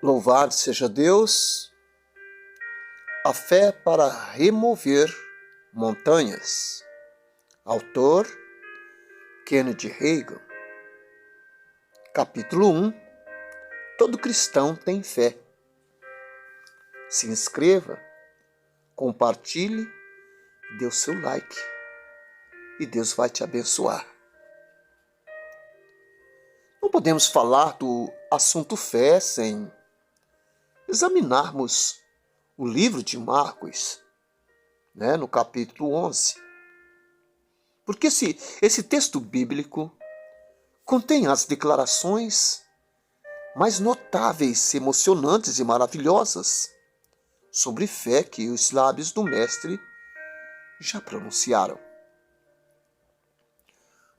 Louvado seja Deus, a fé para remover montanhas. Autor Kenneth Hagin. Capítulo 1. Todo cristão tem fé. Se inscreva, compartilhe, dê o seu like e Deus vai te abençoar. Não podemos falar do assunto fé sem examinarmos o livro de Marcos, no capítulo 11. Porque esse texto bíblico contém as declarações mais notáveis, emocionantes e maravilhosas sobre fé que os lábios do Mestre já pronunciaram.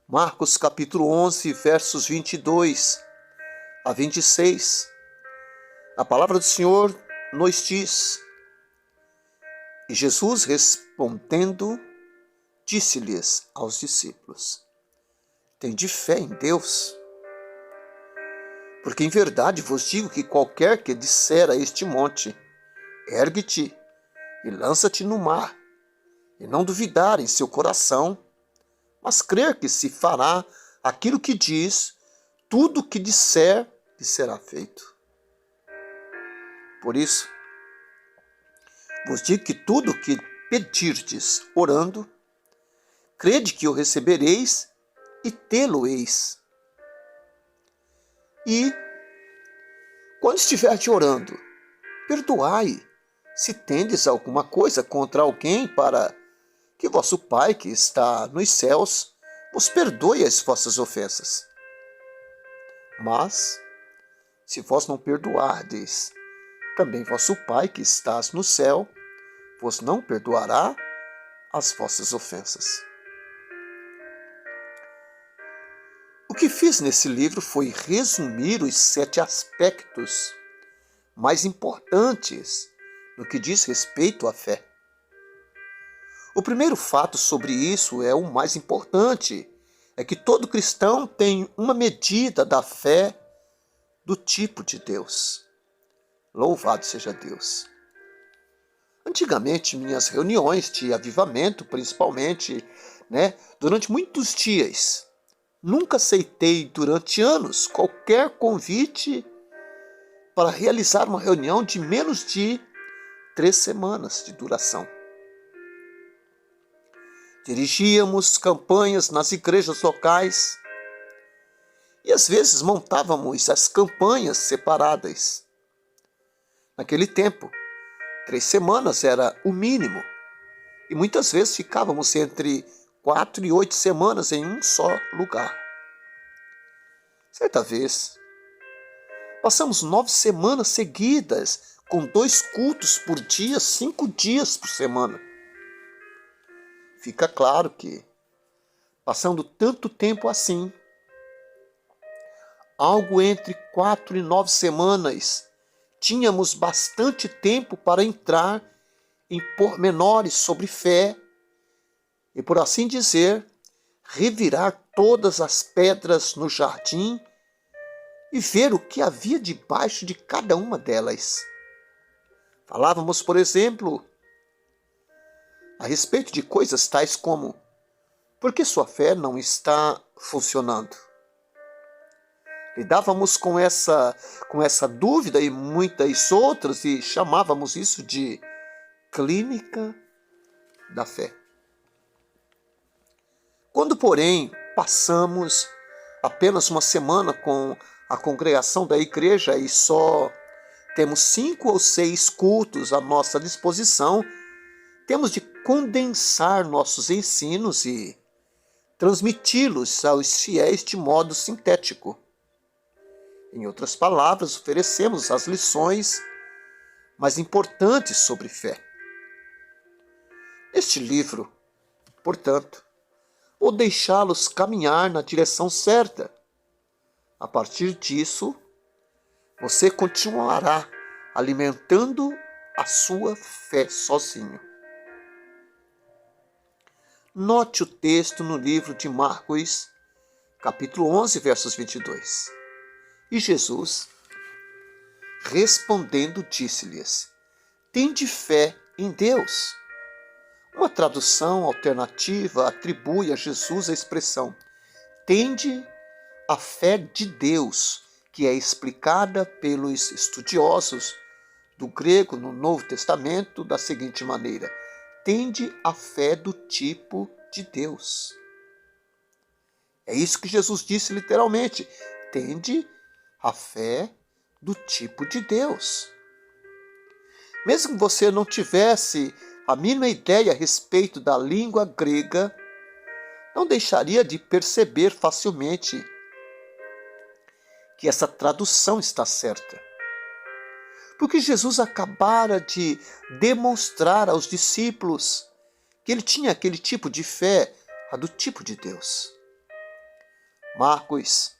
Marcos capítulo 11, versos 22 a 26. A palavra do Senhor nos diz: E Jesus respondendo, disse-lhes aos discípulos: Tende fé em Deus, porque em verdade vos digo que qualquer que disser a este monte, ergue-te e lança-te no mar, e não duvidar em seu coração, mas crer que se fará aquilo que diz, tudo o que disser lhe será feito. Por isso, vos digo que tudo o que pedirdes orando, crede que o recebereis e tê-lo-eis. E, quando estiverdes orando, perdoai, se tendes alguma coisa contra alguém, para que vosso Pai, que está nos céus, vos perdoe as vossas ofensas. Mas, se vós não perdoardes, também vosso Pai, que estás no céu, vos não perdoará as vossas ofensas. O que fiz nesse livro foi resumir os 7 aspectos mais importantes no que diz respeito à fé. O primeiro fato sobre isso é o mais importante, é que todo cristão tem uma medida da fé do tipo de Deus. Louvado seja Deus. Antigamente, minhas reuniões de avivamento, principalmente, durante muitos dias, nunca aceitei durante anos qualquer convite para realizar uma reunião de menos de 3 semanas de duração. Dirigíamos campanhas nas igrejas locais e às vezes montávamos as campanhas separadas. Naquele tempo, 3 semanas era o mínimo e muitas vezes ficávamos entre 4 e 8 semanas em um só lugar. Certa vez, passamos 9 semanas seguidas com 2 cultos por dia, 5 dias por semana. Fica claro que, passando tanto tempo assim, algo entre 4 e 9 semanas, tínhamos bastante tempo para entrar em pormenores sobre fé e, por assim dizer, revirar todas as pedras no jardim e ver o que havia debaixo de cada uma delas. Falávamos, por exemplo, a respeito de coisas tais como: por que sua fé não está funcionando? Lidávamos com essa dúvida e muitas outras e chamávamos isso de clínica da fé. Quando, porém, passamos apenas uma semana com a congregação da igreja e só temos 5 ou 6 cultos à nossa disposição, temos de condensar nossos ensinos e transmiti-los aos fiéis de modo sintético. Em outras palavras, oferecemos as lições mais importantes sobre fé. Este livro, portanto, vou deixá-los caminhar na direção certa. A partir disso, você continuará alimentando a sua fé sozinho. Note o texto no livro de Marcos, capítulo 11, versos 22. E Jesus, respondendo, disse-lhes: tende fé em Deus. Uma tradução alternativa atribui a Jesus a expressão tende a fé de Deus, que é explicada pelos estudiosos do grego no Novo Testamento da seguinte maneira: tende a fé do tipo de Deus. É isso que Jesus disse literalmente: tende a fé do tipo de Deus. Mesmo que você não tivesse a mínima ideia a respeito da língua grega, não deixaria de perceber facilmente que essa tradução está certa. Porque Jesus acabara de demonstrar aos discípulos que ele tinha aquele tipo de fé, a do tipo de Deus. Marcos,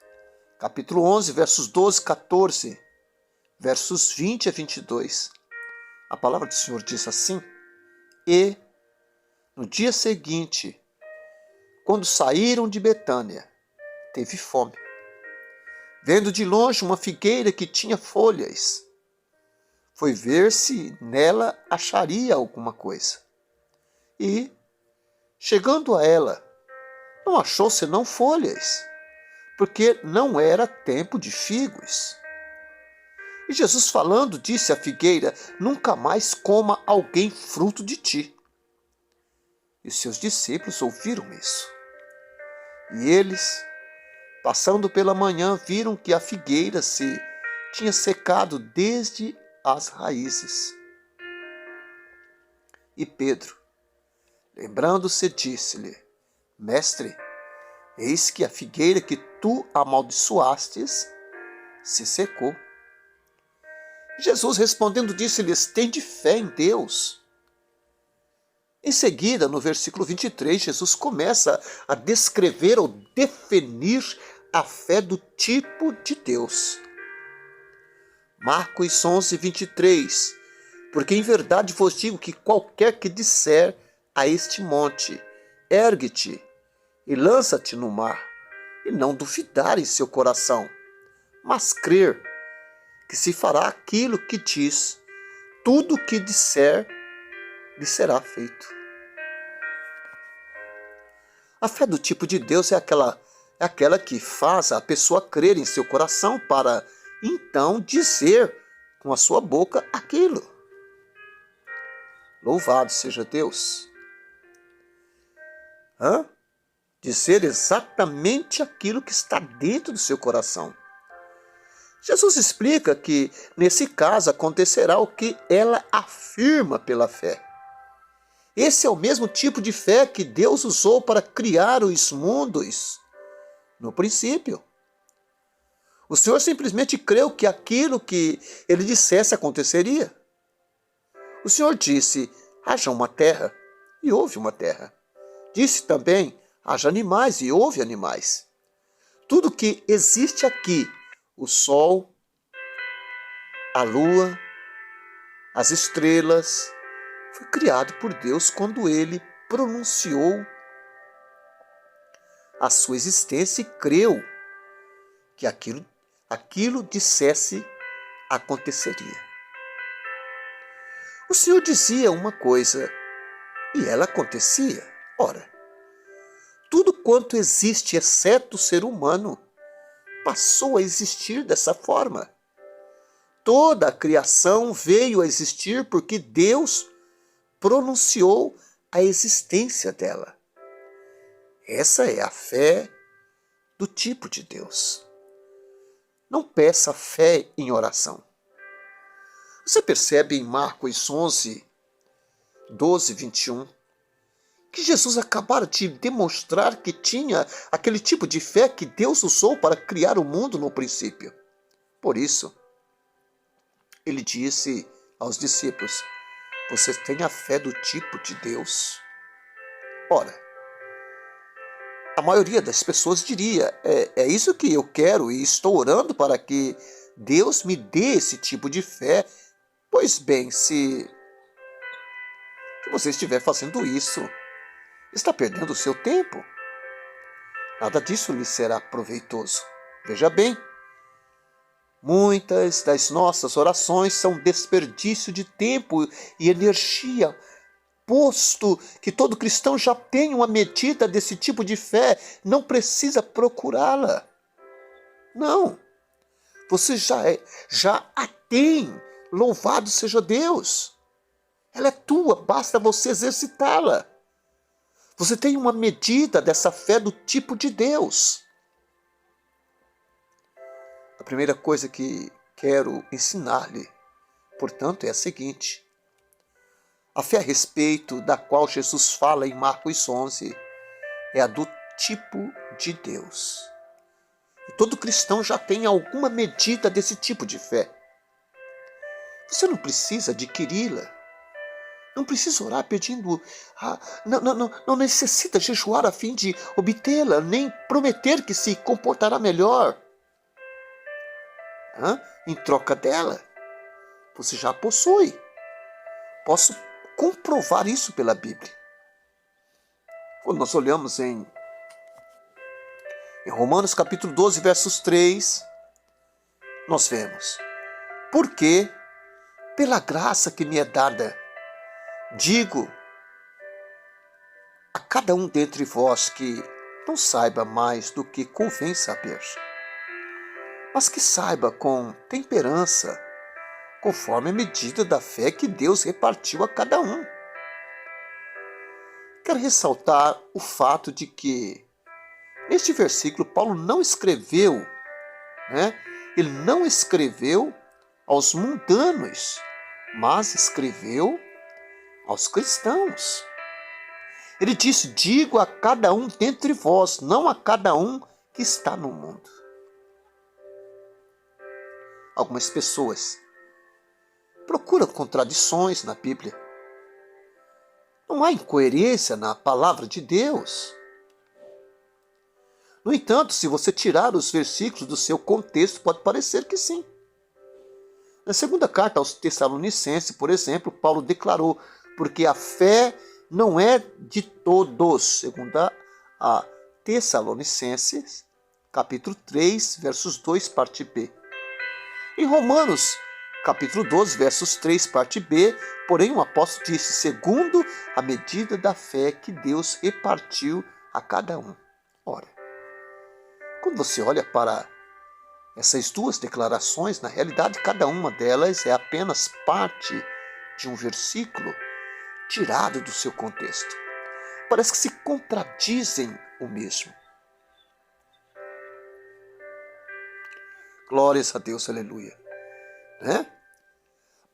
capítulo 11, versos 12 e 14, versos 20 a 22. A palavra do Senhor diz assim: e, no dia seguinte, quando saíram de Betânia, teve fome. Vendo de longe uma figueira que tinha folhas, foi ver se nela acharia alguma coisa. E, chegando a ela, não achou senão folhas, porque não era tempo de figos. E Jesus falando, disse à figueira: nunca mais coma alguém fruto de ti. E os seus discípulos ouviram isso. E eles, passando pela manhã, viram que a figueira se tinha secado desde as raízes. E Pedro, lembrando-se, disse-lhe: mestre, eis que a figueira que tu amaldiçoastes se secou. Jesus respondendo disse-lhes: tende fé em Deus. Em seguida, no versículo 23, Jesus começa a descrever ou definir a fé do tipo de Deus. Marcos 11, 23. Porque em verdade vos digo que qualquer que disser a este monte: ergue-te e lança-te no mar, e não duvidar em seu coração, mas crer que se fará aquilo que diz, tudo o que disser lhe será feito. A fé do tipo de Deus é aquela que faz a pessoa crer em seu coração para então dizer com a sua boca aquilo. Louvado seja Deus. Dizer exatamente aquilo que está dentro do seu coração. Jesus explica que, nesse caso, acontecerá o que ela afirma pela fé. Esse é o mesmo tipo de fé que Deus usou para criar os mundos no princípio. O Senhor simplesmente creu que aquilo que ele dissesse aconteceria. O Senhor disse: haja uma terra, e houve uma terra. Disse também: haja animais, e houve animais. Tudo que existe aqui, o sol, a lua, as estrelas, foi criado por Deus quando ele pronunciou a sua existência e creu que aquilo dissesse aconteceria. O Senhor dizia uma coisa e ela acontecia. Ora, tudo quanto existe, exceto o ser humano, passou a existir dessa forma. Toda a criação veio a existir porque Deus pronunciou a existência dela. Essa é a fé do tipo de Deus. Não peça fé em oração. Você percebe em Marcos 11, 12, 21, que Jesus acabara de demonstrar que tinha aquele tipo de fé que Deus usou para criar o mundo no princípio. Por isso, ele disse aos discípulos: vocês têm a fé do tipo de Deus? Ora, a maioria das pessoas diria: é isso que eu quero e estou orando para que Deus me dê esse tipo de fé. Pois bem, se você estiver fazendo isso, está perdendo o seu tempo. Nada disso lhe será proveitoso. Veja bem, Muitas das nossas orações são desperdício de tempo e energia, posto que todo cristão já tem uma medida desse tipo de fé, não precisa procurá-la. Não, você já a tem, louvado seja Deus. Ela é tua, basta você exercitá-la. Você tem uma medida dessa fé do tipo de Deus. A primeira coisa que quero ensinar-lhe, portanto, é a seguinte. A fé a respeito da qual Jesus fala em Marcos 11 é a do tipo de Deus. E todo cristão já tem alguma medida desse tipo de fé. Você não precisa adquiri-la. Não precisa orar pedindo, não necessita jejuar a fim de obtê-la, nem prometer que se comportará melhor. Em troca dela, você já a possui. Posso comprovar isso pela Bíblia. Quando nós olhamos em Romanos capítulo 12, versos 3, nós vemos: porque, pela graça que me é dada, digo a cada um dentre vós que não saiba mais do que convém saber, mas que saiba com temperança, conforme a medida da fé que Deus repartiu a cada um. Quero ressaltar o fato de que, neste versículo, Paulo não escreveu, ele não escreveu aos mundanos, mas escreveu aos cristãos. Ele disse: digo a cada um dentre vós, não a cada um que está no mundo. Algumas pessoas procuram contradições na Bíblia. Não há incoerência na palavra de Deus. No entanto, se você tirar os versículos do seu contexto, pode parecer que sim. Na segunda carta aos Tessalonicenses, por exemplo, Paulo declarou: porque a fé não é de todos, segundo a Tessalonicenses, capítulo 3, versos 2, parte B. Em Romanos, capítulo 12, versos 3, parte B, porém o apóstolo disse: segundo a medida da fé que Deus repartiu a cada um. Ora, quando você olha para essas duas declarações, na realidade cada uma delas é apenas parte de um versículo tirado do seu contexto. Parece que se contradizem o mesmo. Glórias a Deus, aleluia.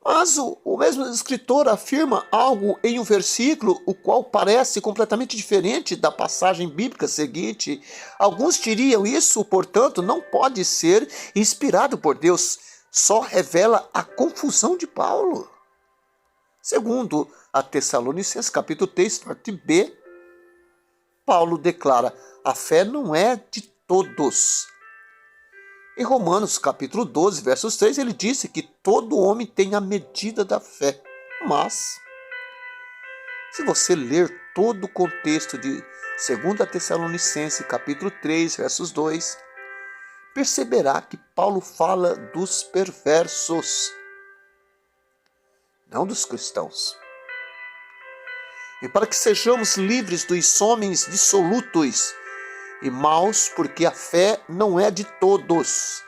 Mas o mesmo escritor afirma algo em um versículo, o qual parece completamente diferente da passagem bíblica seguinte. Alguns diriam isso, portanto, não pode ser inspirado por Deus, só revela a confusão de Paulo. Segundo a Tessalonicenses, capítulo 3, parte B, Paulo declara: a fé não é de todos. Em Romanos capítulo 12, versos 3, ele disse que todo homem tem a medida da fé. Mas, se você ler todo o contexto de 2 Tessalonicenses capítulo 3, versos 2, perceberá que Paulo fala dos perversos, não dos cristãos. E para que sejamos livres dos homens dissolutos e maus, porque a fé não é de todos.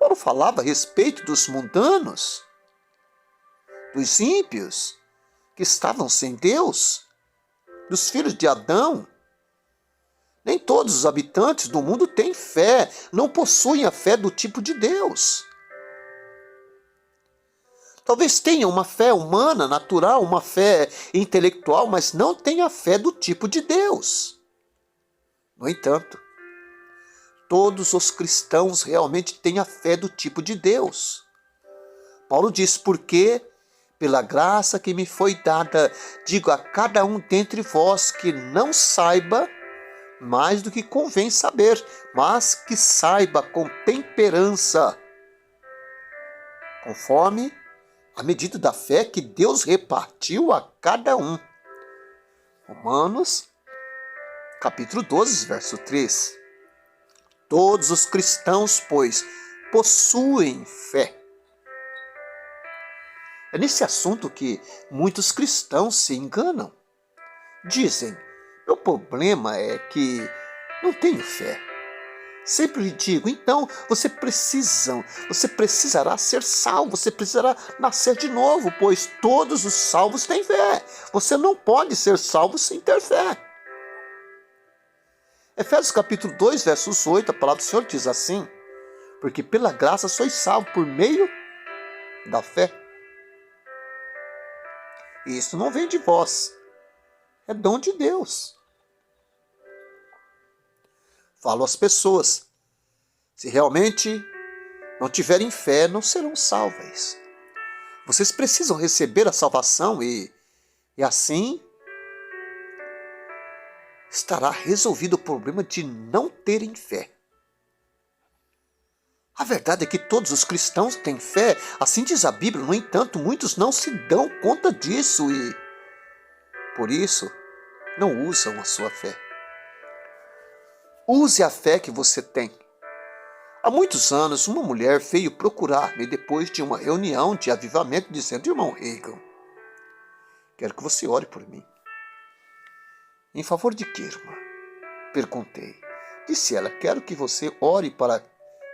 Paulo falava a respeito dos mundanos, dos ímpios, que estavam sem Deus, dos filhos de Adão. Nem todos os habitantes do mundo têm fé, não possuem a fé do tipo de Deus. Talvez tenham uma fé humana, natural, uma fé intelectual, mas não tenham a fé do tipo de Deus. No entanto, todos os cristãos realmente têm a fé do tipo de Deus. Paulo diz: porque, pela graça que me foi dada, digo a cada um dentre vós que não saiba mais do que convém saber, mas que saiba com temperança, conforme a medida da fé que Deus repartiu a cada um. Romanos, capítulo 12, verso 3. Todos os cristãos, pois, possuem fé. É nesse assunto que muitos cristãos se enganam. Dizem, meu problema é que não tenho fé. Sempre lhe digo, então você precisará ser salvo, você precisará nascer de novo, pois todos os salvos têm fé. Você não pode ser salvo sem ter fé. Efésios capítulo 2, versos 8, a palavra do Senhor diz assim, porque pela graça sois salvos por meio da fé. E isso não vem de vós, é dom de Deus. Falo às pessoas, se realmente não tiverem fé, não serão salvas. Vocês precisam receber a salvação e assim estará resolvido o problema de não terem fé. A verdade é que todos os cristãos têm fé, assim diz a Bíblia, no entanto, muitos não se dão conta disso e, por isso, não usam a sua fé. Use a fé que você tem. Há muitos anos, uma mulher veio procurar-me depois de uma reunião de avivamento, dizendo, irmão Reagan, quero que você ore por mim. Em favor de que, irmã? Perguntei. Disse ela, quero que você ore para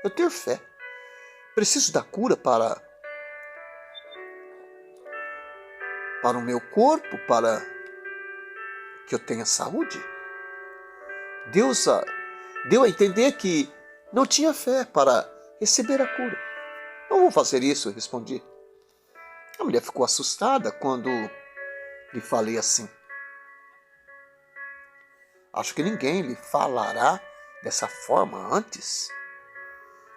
eu ter fé. Preciso da cura para o meu corpo, para que eu tenha saúde. Deus deu a entender que não tinha fé para receber a cura. Não vou fazer isso, respondi. A mulher ficou assustada quando lhe falei assim. Acho que ninguém lhe falará dessa forma antes.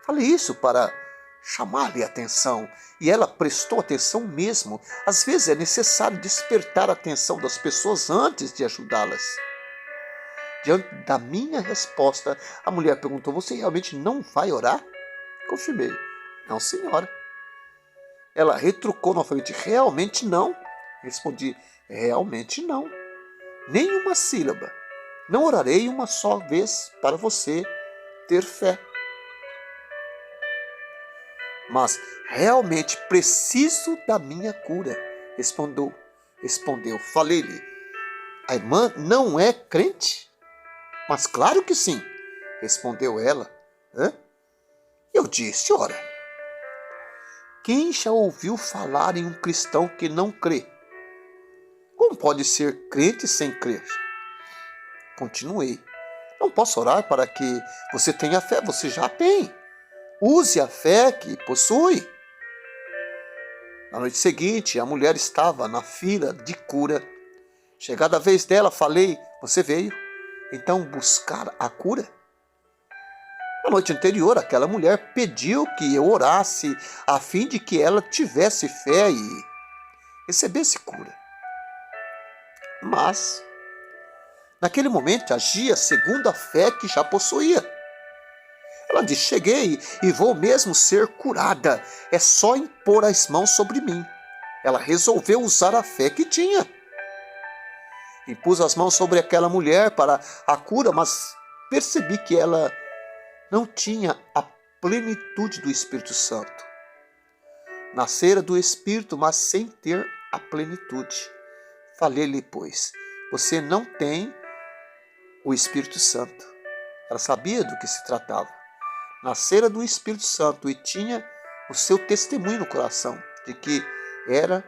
Falei isso para chamar-lhe a atenção, e ela prestou atenção mesmo. Às vezes é necessário despertar a atenção das pessoas antes de ajudá-las. Diante da minha resposta, a mulher perguntou, você realmente não vai orar? Confirmei, não senhora. Ela retrucou novamente, realmente não? Respondi, realmente não. Nem uma sílaba. Não orarei uma só vez para você ter fé. Mas realmente preciso da minha cura, respondeu. Falei-lhe, a irmã não é crente? Mas claro que sim, respondeu ela. Eu disse, ora, quem já ouviu falar em um cristão que não crê? Como pode ser crente sem crer? Continuei, não posso orar para que você tenha fé, você já tem. Use a fé que possui. Na noite seguinte, a mulher estava na fila de cura. Chegada a vez dela, falei, você veio então buscar a cura? Na noite anterior, aquela mulher pediu que eu orasse a fim de que ela tivesse fé e recebesse cura. Mas, naquele momento, agia segundo a fé que já possuía. Ela disse, cheguei e vou mesmo ser curada. É só impor as mãos sobre mim. Ela resolveu usar a fé que tinha. Impus as mãos sobre aquela mulher para a cura, mas percebi que ela não tinha a plenitude do Espírito Santo. Nascera do Espírito, mas sem ter a plenitude. Falei-lhe, pois, você não tem o Espírito Santo. Ela sabia do que se tratava. Nascera do Espírito Santo e tinha o seu testemunho no coração de que era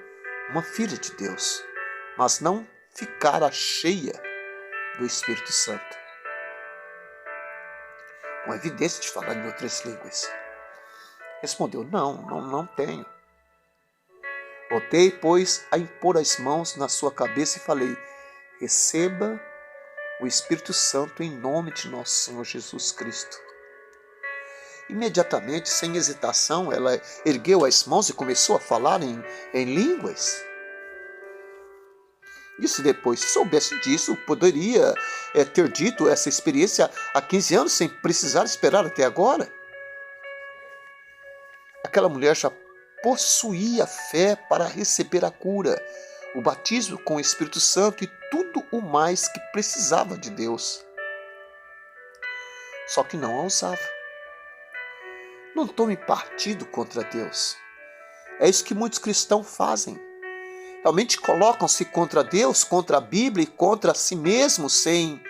uma filha de Deus, mas não ficara cheia do Espírito Santo. Com evidência de falar em outras línguas. Respondeu, não tenho. Voltei, pois, a impor as mãos na sua cabeça e falei, receba o Espírito Santo em nome de nosso Senhor Jesus Cristo. Imediatamente, sem hesitação, ela ergueu as mãos e começou a falar em línguas. E se depois soubesse disso, poderia ter dito essa experiência há 15 anos sem precisar esperar até agora. Aquela mulher já possuía fé para receber a cura, o batismo com o Espírito Santo e tudo o mais que precisava de Deus. só que não a usava. Não tome partido contra Deus. É isso que muitos cristãos fazem. Realmente colocam-se contra Deus, contra a Bíblia e contra si mesmos sem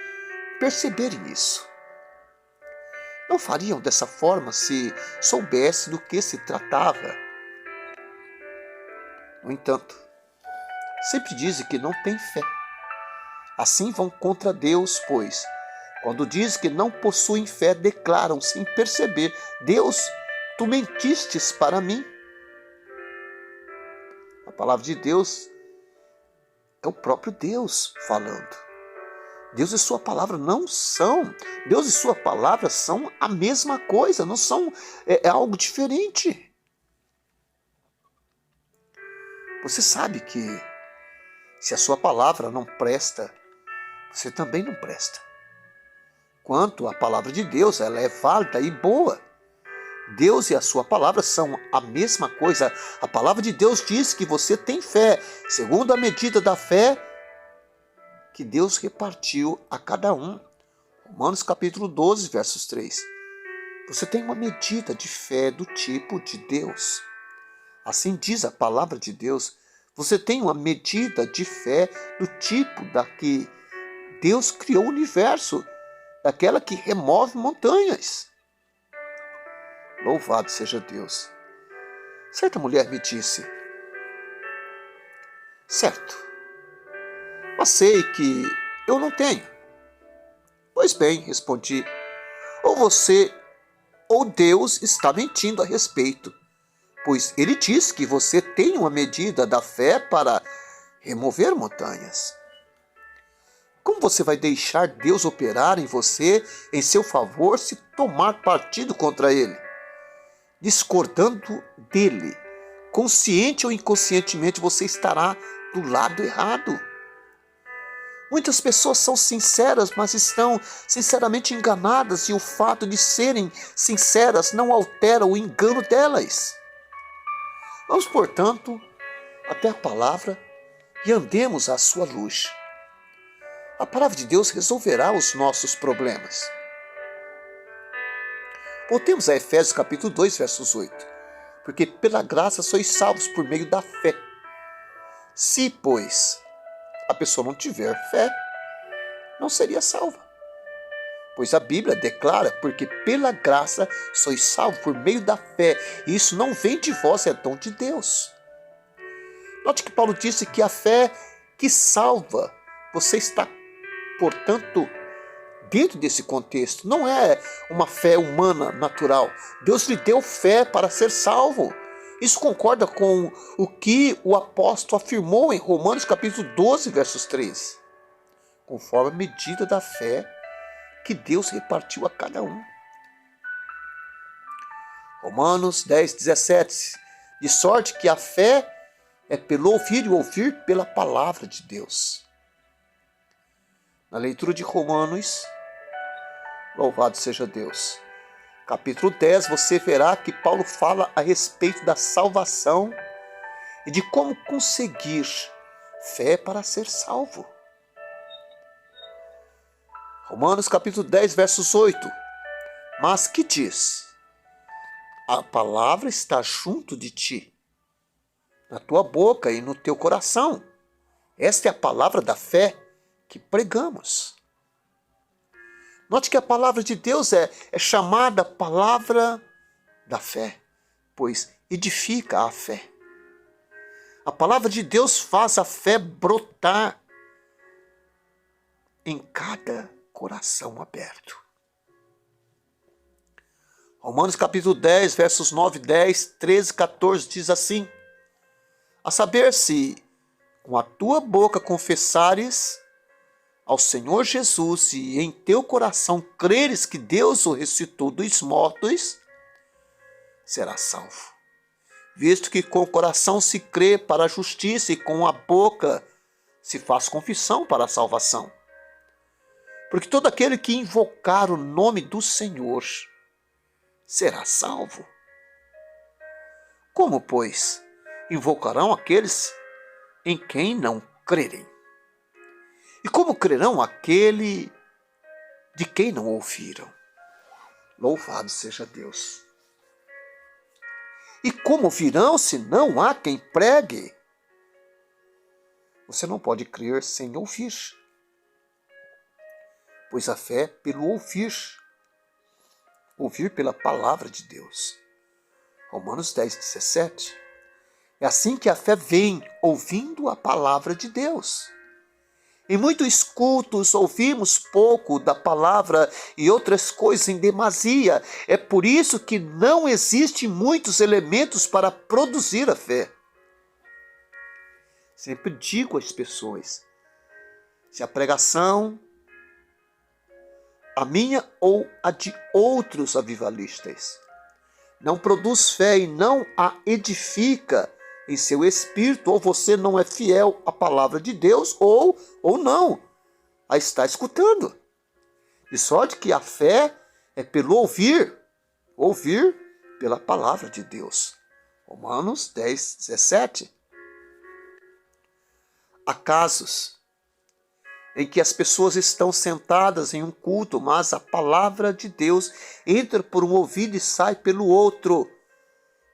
perceberem isso. Não fariam dessa forma se soubesse do que se tratava. No entanto, sempre dizem que não têm fé. Assim vão contra Deus, pois, quando dizem que não possuem fé, declaram sem perceber: Deus, tu mentistes para mim. A palavra de Deus é o próprio Deus falando. Deus e sua palavra não são. Deus e sua palavra são a mesma coisa, não são algo diferente. Você sabe que se a sua palavra não presta, você também não presta. Quanto à palavra de Deus, ela é válida e boa. Deus e a sua palavra são a mesma coisa. A palavra de Deus diz que você tem fé, segundo a medida da fé que Deus repartiu a cada um. Romanos capítulo 12, versos 3. Você tem uma medida de fé do tipo de Deus. Assim diz a palavra de Deus. Você tem uma medida de fé do tipo da que Deus criou o universo, daquela que remove montanhas. Louvado seja Deus. Certa mulher me disse: certo, mas sei que eu não tenho. Pois bem, respondi, ou você ou Deus está mentindo a respeito, pois ele diz que você tem uma medida da fé para remover montanhas. Como você vai deixar Deus operar em você em seu favor se tomar partido contra ele? Discordando dele, consciente ou inconscientemente, você estará do lado errado. Muitas pessoas são sinceras, mas estão sinceramente enganadas, e o fato de serem sinceras não altera o engano delas. Vamos, portanto, até a palavra e andemos à sua luz. A palavra de Deus resolverá os nossos problemas. Voltemos a Efésios capítulo 2, versos 8. Porque pela graça sois salvos por meio da fé. Se, pois, a pessoa não tiver fé, não seria salva. Pois a Bíblia declara: porque pela graça sois salvos por meio da fé. E isso não vem de vós, é dom de Deus. Note que Paulo disse que a fé que salva, você está, portanto, dentro desse contexto. Não é uma fé humana natural. Deus lhe deu fé para ser salvo. Isso concorda com o que o apóstolo afirmou em Romanos capítulo 12, versos 13. Conforme a medida da fé que Deus repartiu a cada um. Romanos 10, 17. De sorte que a fé é pelo ouvir e ouvir pela palavra de Deus. Na leitura de Romanos, louvado seja Deus, capítulo 10, você verá que Paulo fala a respeito da salvação e de como conseguir fé para ser salvo. Romanos capítulo 10, versos 8. Mas que diz? A palavra está junto de ti, na tua boca e no teu coração. Esta é a palavra da fé que pregamos. Note que a palavra de Deus é chamada palavra da fé, pois edifica a fé. A palavra de Deus faz a fé brotar em cada coração aberto. Romanos capítulo 10, versos 9, 10, 13, 14 diz assim: a saber, se com a tua boca confessares ao Senhor Jesus e em teu coração creres que Deus o ressuscitou dos mortos, serás salvo. Visto que com o coração se crê para a justiça e com a boca se faz confissão para a salvação. Porque todo aquele que invocar o nome do Senhor será salvo. Como, pois, invocarão aqueles em quem não crerem? E como crerão aquele de quem não ouviram? Louvado seja Deus. E como virão se não há quem pregue? Você não pode crer sem ouvir, pois a fé é pelo ouvir. Ouvir pela palavra de Deus. Romanos 10, 17. É assim que a fé vem, ouvindo a palavra de Deus. Em muitos cultos ouvimos pouco da palavra e outras coisas em demasia. É por isso que não existem muitos elementos para produzir a fé. Sempre digo às pessoas, se a pregação, a minha ou a de outros avivalistas, não produz fé e não a edifica em seu espírito, ou você não é fiel à palavra de Deus, ou não a está escutando. De sorte que a fé é pelo ouvir pela palavra de Deus. Romanos 10, 17. Há casos em que as pessoas estão sentadas em um culto, mas a palavra de Deus entra por um ouvido e sai pelo outro.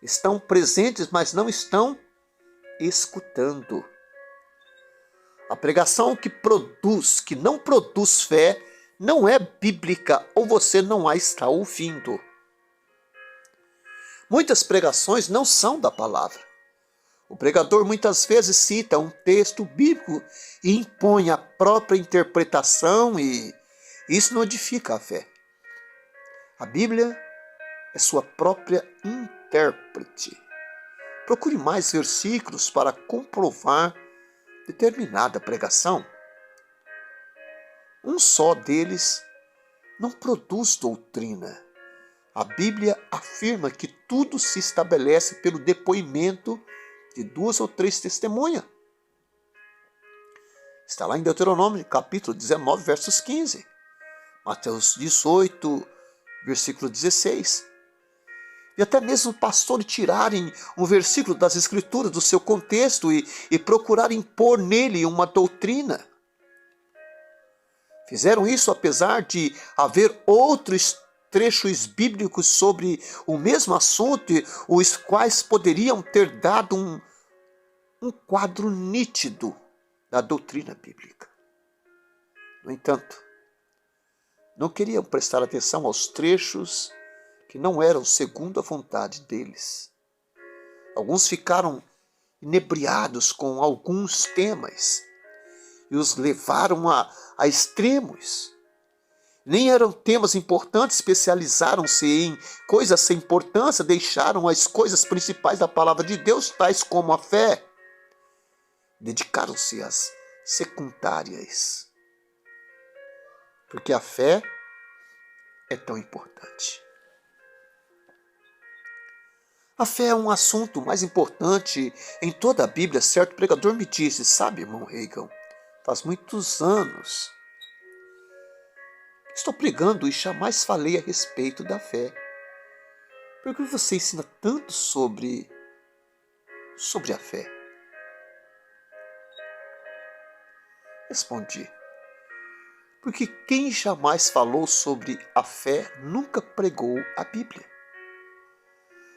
Estão presentes, mas não estão escutando. A pregação que não produz fé, não é bíblica, ou você não a está ouvindo. Muitas pregações não são da palavra. O pregador muitas vezes cita um texto bíblico e impõe a própria interpretação, e isso não edifica a fé. A Bíblia é sua própria intérprete. Procure mais versículos para comprovar determinada pregação. Um só deles não produz doutrina. A Bíblia afirma que tudo se estabelece pelo depoimento de 2 ou 3 testemunhas. Está lá em Deuteronômio, capítulo 19, versos 15. Mateus 18, versículo 16. E até mesmo pastores tirarem um versículo das Escrituras do seu contexto e procurar impor nele uma doutrina. Fizeram isso apesar de haver outros trechos bíblicos sobre o mesmo assunto, os quais poderiam ter dado um quadro nítido da doutrina bíblica. No entanto, não queriam prestar atenção aos trechos que não eram segundo a vontade deles. Alguns ficaram inebriados com alguns temas e os levaram a extremos. Nem eram temas importantes, especializaram-se em coisas sem importância, deixaram as coisas principais da palavra de Deus, tais como a fé. Dedicaram-se às secundárias. Porque a fé é tão importante. A fé é um assunto mais importante em toda a Bíblia. Certo pregador me disse, sabe, irmão Reagan, faz muitos anos estou pregando e jamais falei a respeito da fé. Por que você ensina tanto sobre a fé? Respondi, porque quem jamais falou sobre a fé nunca pregou a Bíblia.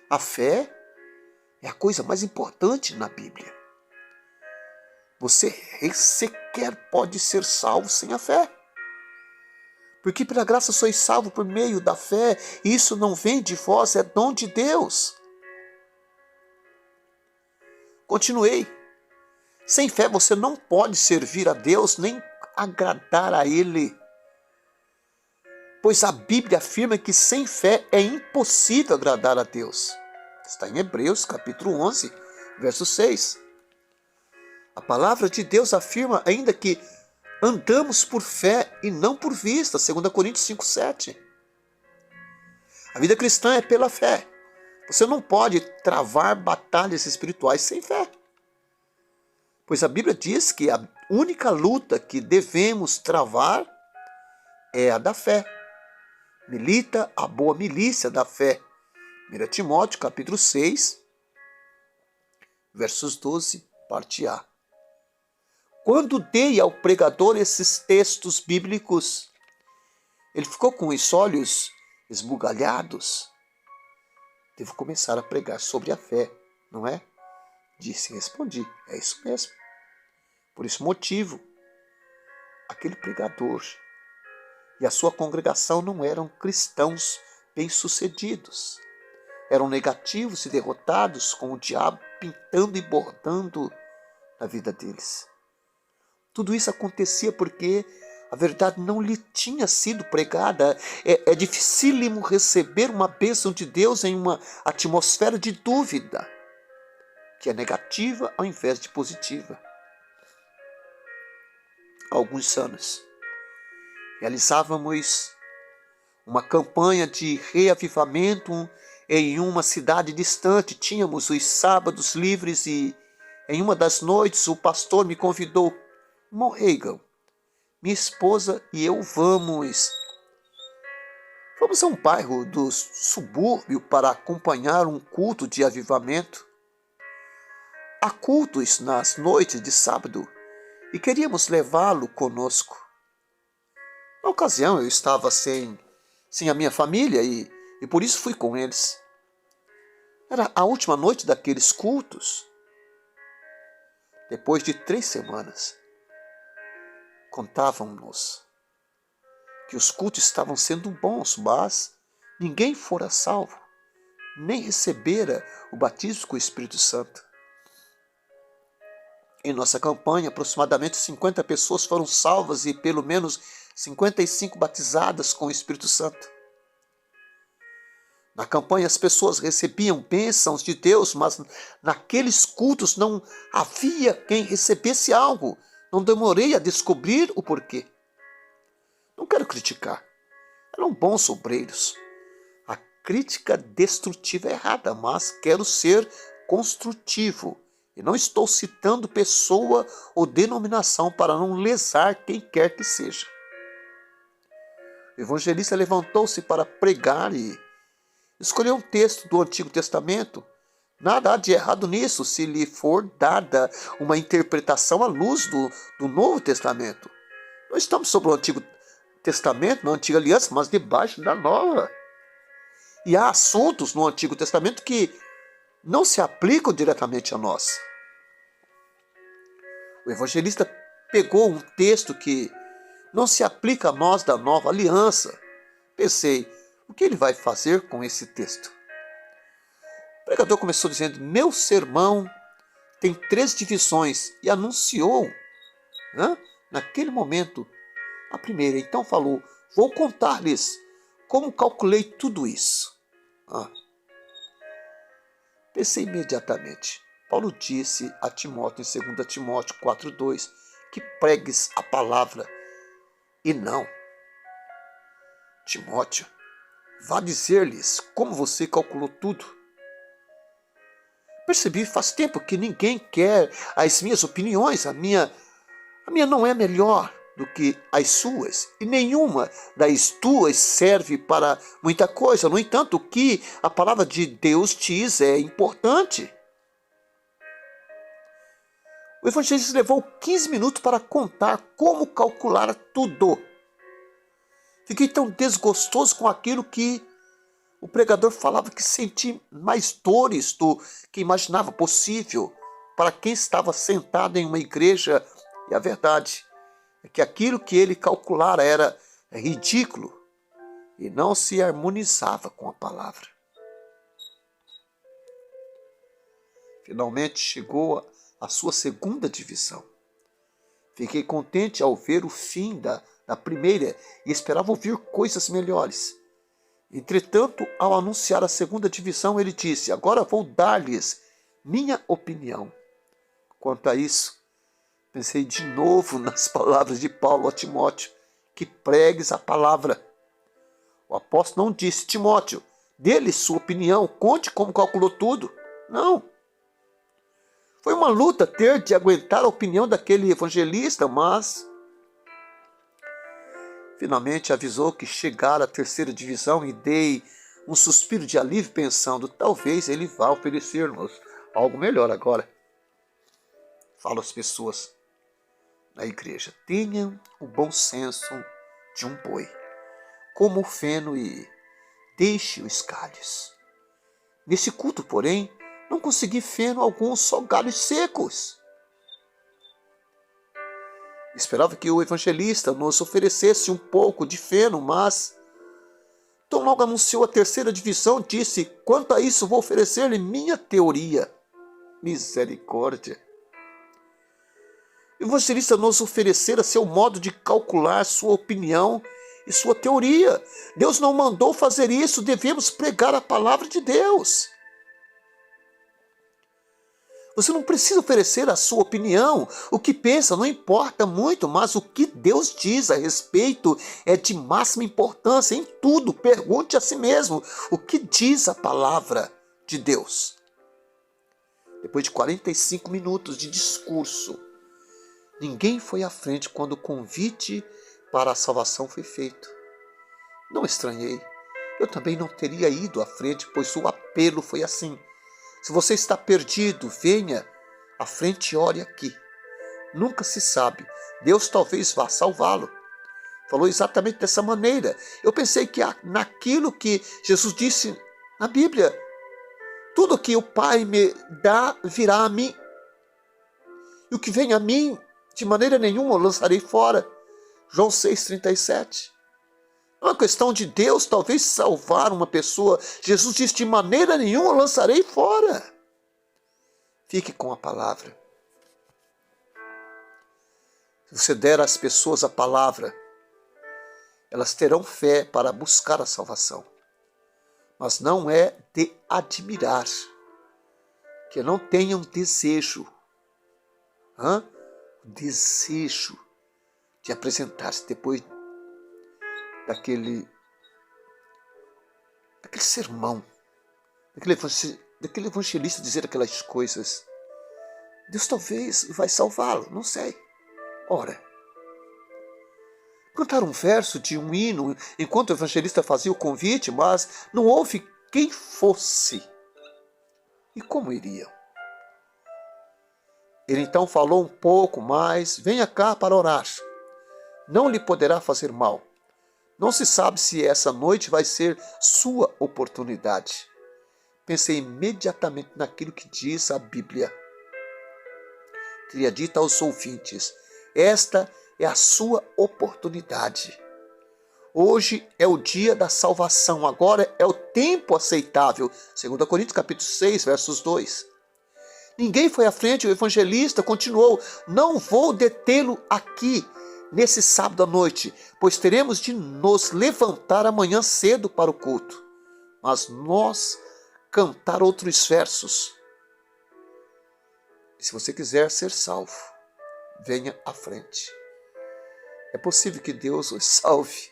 A fé é a coisa mais importante na Bíblia. Você sequer pode ser salvo sem a fé. Porque pela graça sois salvo por meio da fé, e isso não vem de vós, é dom de Deus. Continuei. Sem fé você não pode servir a Deus, nem agradar a Ele. Pois a Bíblia afirma que sem fé é impossível agradar a Deus. Está em Hebreus, capítulo 11, verso 6. A palavra de Deus afirma ainda que andamos por fé e não por vista, 2 Coríntios 5, 7. A vida cristã é pela fé. Você não pode travar batalhas espirituais sem fé. Pois a Bíblia diz que a única luta que devemos travar é a da fé. Milita a boa milícia da fé. 1 Timóteo, capítulo 6, versos 12, parte A. Quando dei ao pregador esses textos bíblicos, ele ficou com os olhos esbugalhados. Devo começar a pregar sobre a fé, não é? Disse e respondi, é isso mesmo. Por esse motivo, aquele pregador e a sua congregação não eram cristãos bem-sucedidos. Eram negativos e derrotados, com o diabo pintando e bordando na vida deles. Tudo isso acontecia porque a verdade não lhe tinha sido pregada. É dificílimo receber uma bênção de Deus em uma atmosfera de dúvida, que é negativa ao invés de positiva. Há alguns anos, realizávamos uma campanha de reavivamento em uma cidade distante. Tínhamos os sábados livres e em uma das noites o pastor me convidou, irmão Hegel, minha esposa e eu vamos a um bairro do subúrbio para acompanhar um culto de avivamento. Há cultos nas noites de sábado e queríamos levá-lo conosco. Na ocasião eu estava sem a minha família e por isso fui com eles. Era a última noite daqueles cultos. Depois de 3 semanas, contavam-nos que os cultos estavam sendo bons, mas ninguém fora salvo, nem recebera o batismo com o Espírito Santo. Em nossa campanha, aproximadamente 50 pessoas foram salvas e pelo menos 55 batizadas com o Espírito Santo. Na campanha as pessoas recebiam bênçãos de Deus, mas naqueles cultos não havia quem recebesse algo. Não demorei a descobrir o porquê. Não quero criticar. Eram bons obreiros. A crítica destrutiva é errada, mas quero ser construtivo. E não estou citando pessoa ou denominação para não lesar quem quer que seja. O evangelista levantou-se para pregar e escolheu um texto do Antigo Testamento. Nada há de errado nisso se lhe for dada uma interpretação à luz do Novo Testamento. Não estamos sobre o Antigo Testamento, na Antiga Aliança, mas debaixo da Nova. E há assuntos no Antigo Testamento que não se aplicam diretamente a nós. O evangelista pegou um texto que não se aplica a nós da Nova Aliança. Pensei, o que ele vai fazer com esse texto? O pregador começou dizendo, meu sermão tem 3 divisões, e anunciou, naquele momento, a primeira. Então falou, vou contar-lhes como calculei tudo isso. Pensei imediatamente. Paulo disse a Timóteo, em 2 Timóteo 4,2, que pregues a palavra e não. Timóteo, vá dizer-lhes como você calculou tudo. Percebi faz tempo que ninguém quer as minhas opiniões. A minha não é melhor do que as suas, e nenhuma das tuas serve para muita coisa. No entanto, o que a palavra de Deus diz é importante. O evangelista levou 15 minutos para contar como calcular tudo. Fiquei tão desgostoso com aquilo que o pregador falava que senti mais dores do que imaginava possível para quem estava sentado em uma igreja. E a verdade é que aquilo que ele calculara era ridículo e não se harmonizava com a palavra. Finalmente chegou a sua segunda divisão. Fiquei contente ao ver o fim da primeira e esperava ouvir coisas melhores. Entretanto, ao anunciar a segunda divisão, ele disse, agora vou dar-lhes minha opinião. Quanto a isso, pensei de novo nas palavras de Paulo a Timóteo, que pregues a palavra. O apóstolo não disse, Timóteo, dê-lhe sua opinião, conte como calculou tudo. Não. Foi uma luta ter de aguentar a opinião daquele evangelista, mas finalmente avisou que chegara a terceira divisão e dei um suspiro de alívio pensando, talvez ele vá oferecer-nos algo melhor agora. Falo às pessoas na igreja, tenham o bom senso de um boi, como o feno e deixe os galhos. Nesse culto, porém, não consegui feno algum, só galhos secos. Esperava que o evangelista nos oferecesse um pouco de feno, mas então logo anunciou a terceira divisão, disse: quanto a isso vou oferecer-lhe minha teoria. Misericórdia. O evangelista nos oferecera seu modo de calcular sua opinião e sua teoria. Deus não mandou fazer isso, devemos pregar a palavra de Deus. Você não precisa oferecer a sua opinião, o que pensa não importa muito, mas o que Deus diz a respeito é de máxima importância em tudo. Pergunte a si mesmo, o que diz a palavra de Deus? Depois de 45 minutos de discurso, ninguém foi à frente quando o convite para a salvação foi feito. Não estranhei, eu também não teria ido à frente, pois o apelo foi assim: se você está perdido, venha à frente e ore aqui. Nunca se sabe, Deus talvez vá salvá-lo. Falou exatamente dessa maneira. Eu pensei que naquilo que Jesus disse na Bíblia: tudo que o Pai me dá virá a mim, e o que vem a mim, de maneira nenhuma eu lançarei fora. João 6,37. É uma questão de Deus talvez salvar uma pessoa. Jesus disse: de maneira nenhuma eu lançarei fora. Fique com a palavra. Se você der às pessoas a palavra, elas terão fé para buscar a salvação. Mas não é de admirar que não tenham desejo. Desejo de apresentar-se depois daquele sermão, daquele evangelista dizer aquelas coisas. Deus talvez vai salvá-lo, não sei. Ora, cantar um verso de um hino enquanto o evangelista fazia o convite, mas não houve quem fosse. E como iriam? Ele então falou um pouco mais: venha cá para orar. Não lhe poderá fazer mal. Não se sabe se essa noite vai ser sua oportunidade. Pensei imediatamente naquilo que diz a Bíblia. Teria dito aos ouvintes: esta é a sua oportunidade. Hoje é o dia da salvação, agora é o tempo aceitável. 2 Coríntios capítulo 6, versos 2. Ninguém foi à frente, o evangelista continuou: não vou detê-lo aqui nesse sábado à noite, pois teremos de nos levantar amanhã cedo para o culto. Mas nós cantar outros versos. E se você quiser ser salvo, venha à frente. É possível que Deus os salve.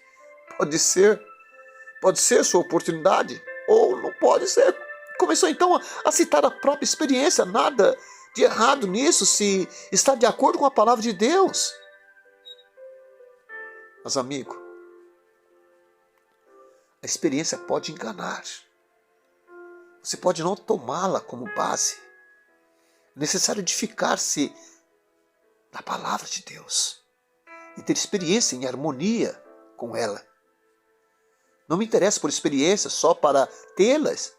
Pode ser sua oportunidade, ou não pode ser. Começou então a citar a própria experiência. Nada de errado nisso, se está de acordo com a palavra de Deus. Mas, amigo, a experiência pode enganar. Você pode não tomá-la como base. É necessário edificar-se na palavra de Deus e ter experiência em harmonia com ela. Não me interessa por experiência só para tê-las.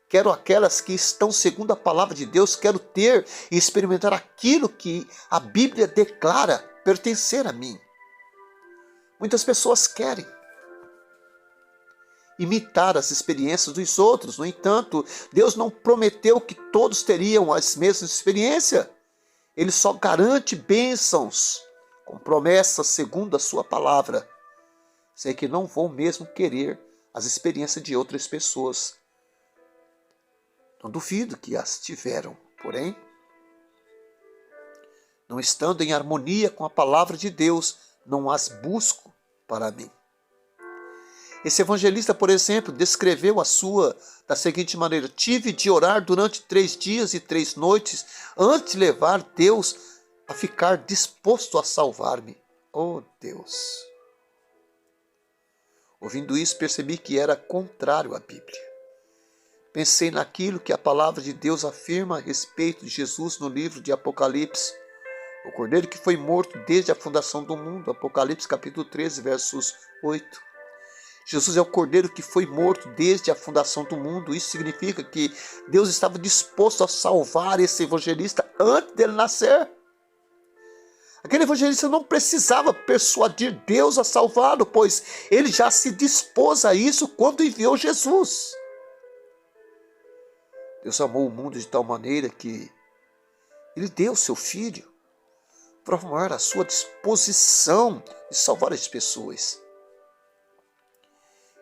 Quero aquelas que estão segundo a palavra de Deus. Quero ter e experimentar aquilo que a Bíblia declara pertencer a mim. Muitas pessoas querem imitar as experiências dos outros. No entanto, Deus não prometeu que todos teriam as mesmas experiências. Ele só garante bênçãos com promessas segundo a sua palavra. Sei que não vou mesmo querer as experiências de outras pessoas. Não duvido que as tiveram, porém, não estando em harmonia com a palavra de Deus, não as busco para mim. Esse evangelista, por exemplo, descreveu a sua da seguinte maneira: tive de orar durante 3 dias e 3 noites antes de levar Deus a ficar disposto a salvar-me. Oh Deus! Ouvindo isso, percebi que era contrário à Bíblia. Pensei naquilo que a palavra de Deus afirma a respeito de Jesus no livro de Apocalipse. O cordeiro que foi morto desde a fundação do mundo. Apocalipse capítulo 13, versos 8. Jesus é o Cordeiro que foi morto desde a fundação do mundo. Isso significa que Deus estava disposto a salvar esse evangelista antes dele nascer. Aquele evangelista não precisava persuadir Deus a salvá-lo, pois ele já se dispôs a isso quando enviou Jesus. Deus amou o mundo de tal maneira que ele deu seu Filho para mostrar a sua disposição de salvar as pessoas.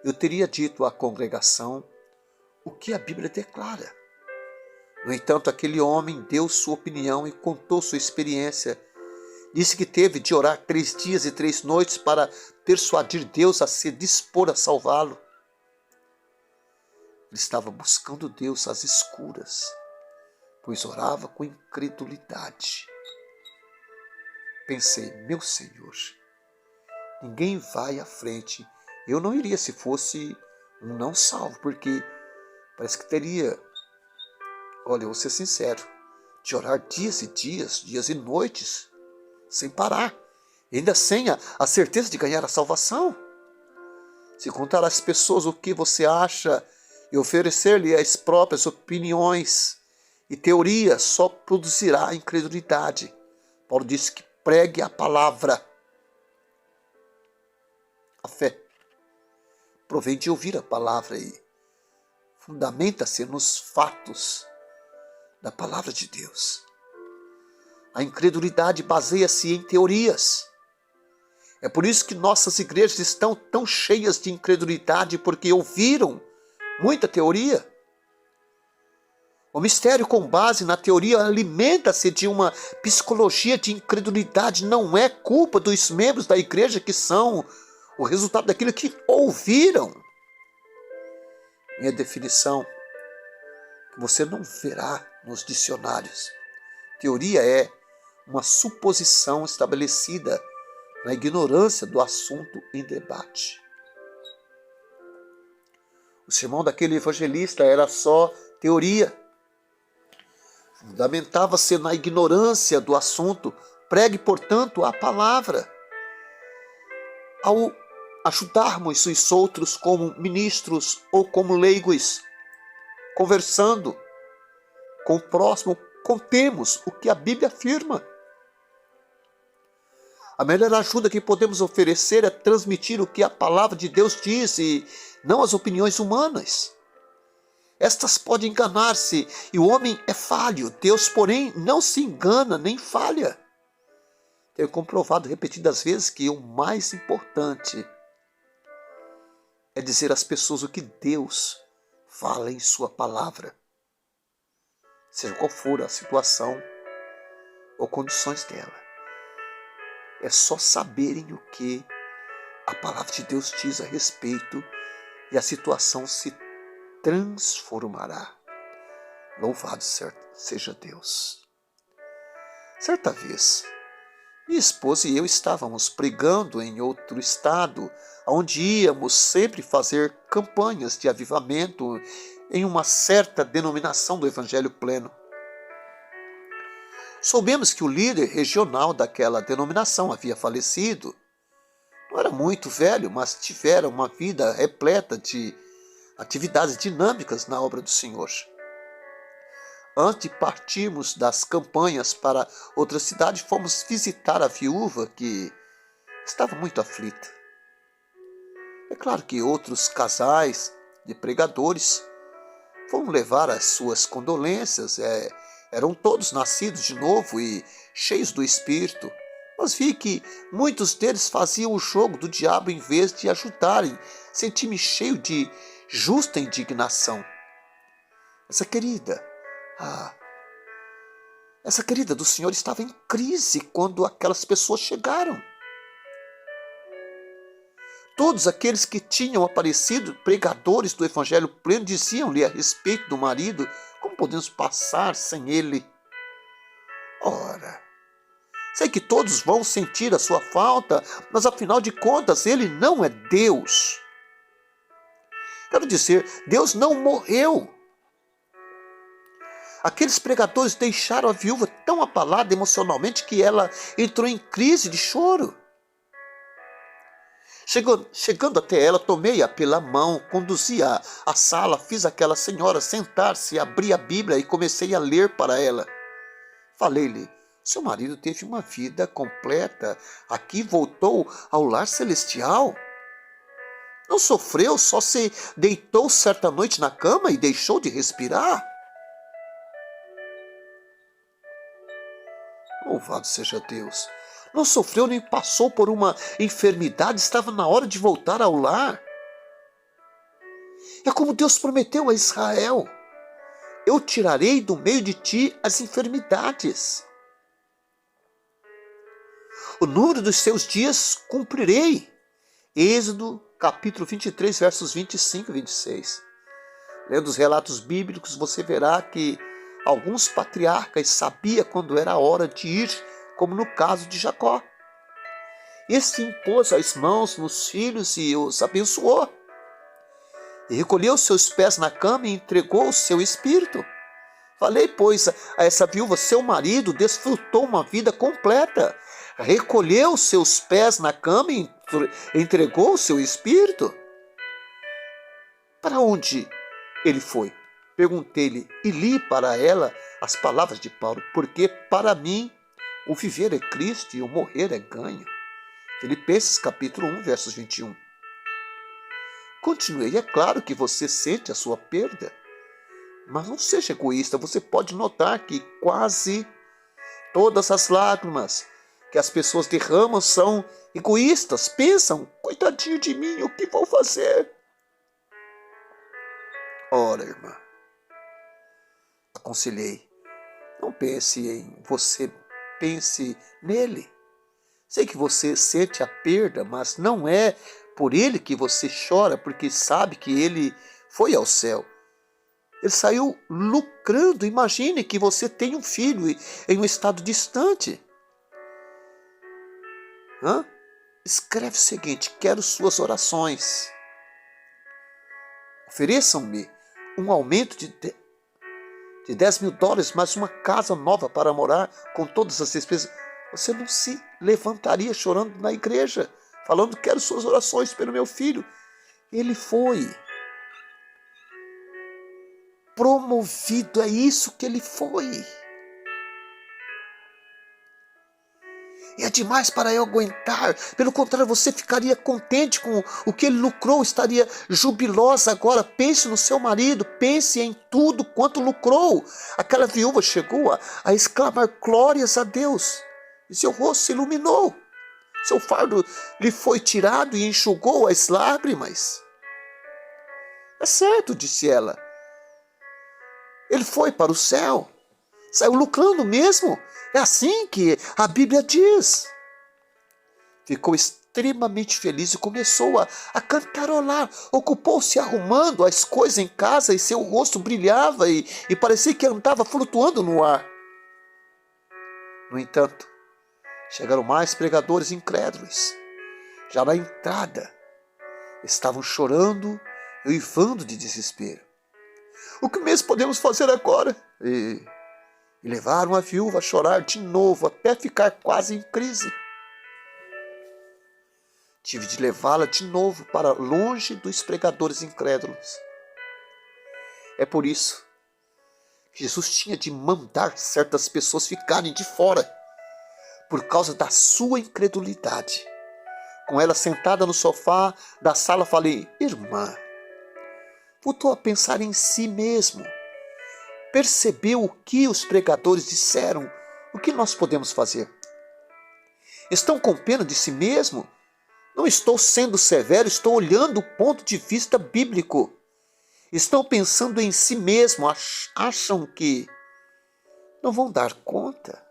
Eu teria dito à congregação o que a Bíblia declara. No entanto, aquele homem deu sua opinião e contou sua experiência. Disse que teve de orar 3 dias e 3 noites para persuadir Deus a se dispor a salvá-lo. Ele estava buscando Deus às escuras, pois orava com incredulidade. Pensei, meu Senhor, ninguém vai à frente. Eu não iria se fosse um não salvo, porque parece que teria, olha, eu vou ser sincero, de orar dias e dias, dias e noites, sem parar, ainda sem a certeza de ganhar a salvação. Se contar às pessoas o que você acha e oferecer-lhe as próprias opiniões e teorias, só produzirá incredulidade. Paulo disse que pregue a palavra. A fé provém de ouvir a palavra e fundamenta-se nos fatos da palavra de Deus. A incredulidade baseia-se em teorias. É por isso que nossas igrejas estão tão cheias de incredulidade, porque ouviram muita teoria. O mistério com base na teoria alimenta-se de uma psicologia de incredulidade. Não é culpa dos membros da igreja que são o resultado daquilo que ouviram. Minha definição, que você não verá nos dicionários. Teoria é uma suposição estabelecida na ignorância do assunto em debate. O sermão daquele evangelista era só teoria. Fundamentava-se na ignorância do assunto. Pregue, portanto, a palavra. Ao ajudarmos os outros como ministros ou como leigos, conversando com o próximo, contemos o que a Bíblia afirma. A melhor ajuda que podemos oferecer é transmitir o que a palavra de Deus diz e não as opiniões humanas. Estas podem enganar-se e o homem é falho. Deus, porém, não se engana nem falha. Tenho comprovado repetidas vezes que o mais importante é dizer às pessoas o que Deus fala em sua palavra. Seja qual for a situação ou condições dela. É só saberem o que a palavra de Deus diz a respeito e a situação se transformará. Louvado seja Deus. Certa vez, minha esposa e eu estávamos pregando em outro estado, onde íamos sempre fazer campanhas de avivamento em uma certa denominação do Evangelho Pleno. Soubemos que o líder regional daquela denominação havia falecido. Não era muito velho, mas tivera uma vida repleta de atividades dinâmicas na obra do Senhor. Antes de partirmos das campanhas para outra cidade, fomos visitar a viúva que estava muito aflita. É claro que outros casais de pregadores foram levar as suas condolências, eram todos nascidos de novo e cheios do Espírito, mas vi que muitos deles faziam o jogo do diabo em vez de ajudarem. Senti-me cheio de justa indignação. Essa querida do Senhor estava em crise quando aquelas pessoas chegaram. Todos aqueles que tinham aparecido, pregadores do Evangelho Pleno, diziam-lhe a respeito do marido: como podemos passar sem ele? Ora, sei que todos vão sentir a sua falta, mas afinal de contas ele não é Deus. Quero dizer, Deus não morreu. Aqueles pregadores deixaram a viúva tão abalada emocionalmente que ela entrou em crise de choro. Chegando até ela, tomei-a pela mão, conduzi-a à sala, fiz aquela senhora sentar-se, abri a Bíblia e comecei a ler para ela. Falei-lhe: seu marido teve uma vida completa, aqui voltou ao lar celestial. Não sofreu, só se deitou certa noite na cama e deixou de respirar. Louvado seja Deus. Não sofreu nem passou por uma enfermidade, estava na hora de voltar ao lar. É como Deus prometeu a Israel: eu tirarei do meio de ti as enfermidades. O número dos seus dias cumprirei. Êxodo capítulo 23, versos 25 e 26. Lendo os relatos bíblicos, você verá que alguns patriarcas sabiam quando era a hora de ir, como no caso de Jacó. Este impôs as mãos nos filhos e os abençoou. E recolheu seus pés na cama e entregou o seu espírito. Falei, pois, a essa viúva: seu marido desfrutou uma vida completa. Recolheu seus pés na cama e entregou o seu espírito. Para onde ele foi? Perguntei-lhe e li para ela as palavras de Paulo: porque para mim o viver é Cristo e o morrer é ganho. Filipenses capítulo 1, versos 21. Continuei: é claro que você sente a sua perda, mas não seja egoísta. Você pode notar que quase todas as lágrimas que as pessoas derramam são egoístas. Pensam: coitadinho de mim, o que vou fazer? Ora, irmã, aconselhei: não pense em você, pense nele. Sei que você sente a perda, mas não é por ele que você chora, porque sabe que ele foi ao céu. Ele saiu lucrando. Imagine que você tem um filho em um estado distante. Escreve o seguinte: quero suas orações. Ofereçam-me um aumento de $10.000, mais uma casa nova para morar com todas as despesas. Você não se levantaria chorando na igreja, falando: quero suas orações pelo meu filho. Ele foi promovido, é isso que ele foi. E é demais para eu aguentar. Pelo contrário, você ficaria contente com o que ele lucrou, estaria jubilosa agora. Pense no seu marido, pense em tudo quanto lucrou. Aquela viúva chegou a exclamar glórias a Deus, e seu rosto se iluminou. Seu fardo lhe foi tirado e enxugou as lágrimas. É certo, disse ela. Ele foi para o céu. Saiu lucrando mesmo. É assim que a Bíblia diz. Ficou extremamente feliz e começou a cantarolar. Ocupou-se arrumando as coisas em casa e seu rosto brilhava e parecia que andava flutuando no ar. No entanto, chegaram mais pregadores incrédulos. Já na entrada, estavam chorando e uivando de desespero. O que mesmo podemos fazer agora? E levaram a viúva a chorar de novo, até ficar quase em crise. Tive de levá-la de novo para longe dos pregadores incrédulos. É por isso que Jesus tinha de mandar certas pessoas ficarem de fora, por causa da sua incredulidade. Com ela sentada no sofá da sala, falei: irmã, voltou a pensar em si mesmo. Percebeu o que os pregadores disseram? O que nós podemos fazer? Estão com pena de si mesmo? Não estou sendo severo, estou olhando o ponto de vista bíblico. Estão pensando em si mesmo, acham que não vão dar conta?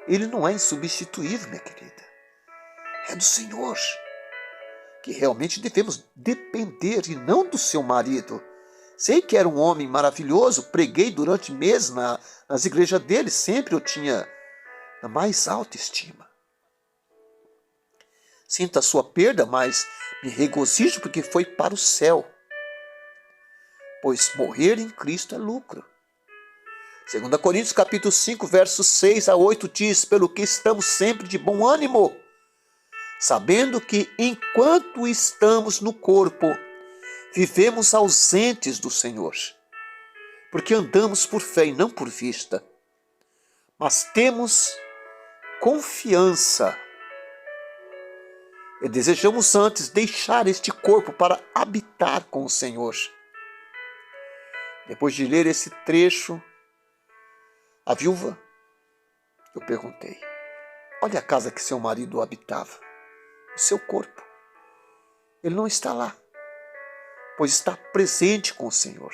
Ele não é insubstituível, minha querida. É do Senhor que realmente devemos depender, e não do seu marido. Sei que era um homem maravilhoso, preguei durante meses nas igrejas dele, sempre eu tinha na mais alta estima. Sinto a sua perda, mas me regozijo porque foi para o céu, pois morrer em Cristo é lucro. 2 Coríntios capítulo 5, versos 6 a 8 diz: pelo que estamos sempre de bom ânimo, sabendo que enquanto estamos no corpo, vivemos ausentes do Senhor, porque andamos por fé e não por vista, mas temos confiança e desejamos antes deixar este corpo para habitar com o Senhor. Depois de ler esse trecho, a viúva, eu perguntei: olha a casa que seu marido habitava, o seu corpo. Ele não está lá, pois está presente com o Senhor.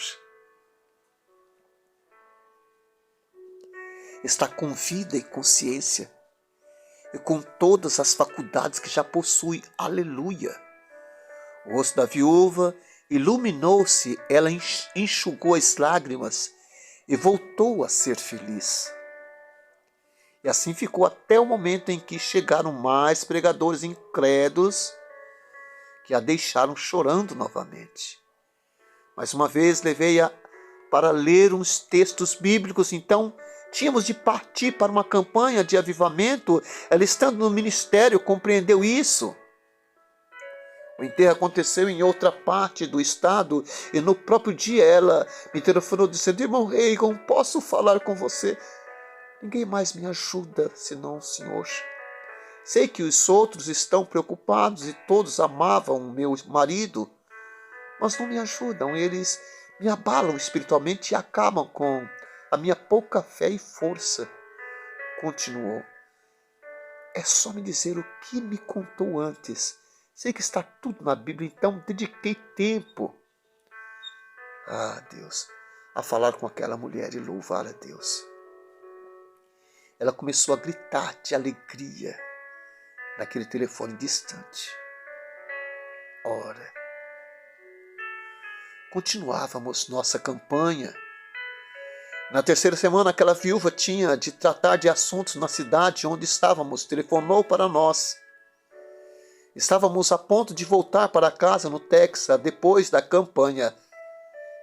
Está com vida e consciência, e com todas as faculdades que já possui. Aleluia! O rosto da viúva iluminou-se, ela enxugou as lágrimas e voltou a ser feliz. E assim ficou até o momento em que chegaram mais pregadores incrédulos que a deixaram chorando novamente. Mais uma vez levei-a para ler uns textos bíblicos, então tínhamos de partir para uma campanha de avivamento. Ela, estando no ministério, compreendeu isso. O enterro aconteceu em outra parte do estado e no próprio dia ela me telefonou dizendo: irmão Reagan, posso falar com você? Ninguém mais me ajuda senão o Senhor. Sei que os outros estão preocupados e todos amavam o meu marido, mas não me ajudam. Eles me abalam espiritualmente e acabam com a minha pouca fé e força. Continuou: é só me dizer o que me contou antes. Sei que está tudo na Bíblia, então dediquei tempo, Deus, a falar com aquela mulher e louvar a Deus. Ela começou a gritar de alegria naquele telefone distante. Ora, continuávamos nossa campanha. Na terceira semana, aquela viúva tinha de tratar de assuntos na cidade onde estávamos. Telefonou para nós. Estávamos a ponto de voltar para casa no Texas depois da campanha.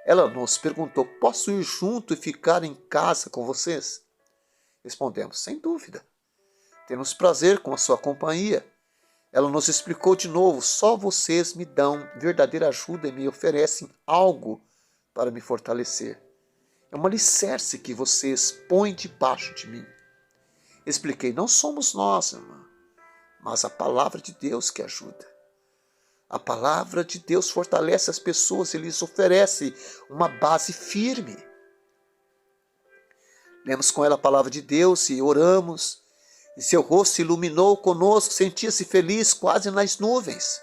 Ela nos perguntou: posso ir junto e ficar em casa com vocês? Respondemos: sem dúvida. Temos prazer com a sua companhia. Ela nos explicou de novo: só vocês me dão verdadeira ajuda e me oferecem algo para me fortalecer. É uma alicerce que vocês põem debaixo de mim. Expliquei: não somos nós, irmã, mas a palavra de Deus que ajuda. A palavra de Deus fortalece as pessoas e lhes oferece uma base firme. Lemos com ela a palavra de Deus e oramos, e seu rosto se iluminou conosco, sentia-se feliz quase nas nuvens.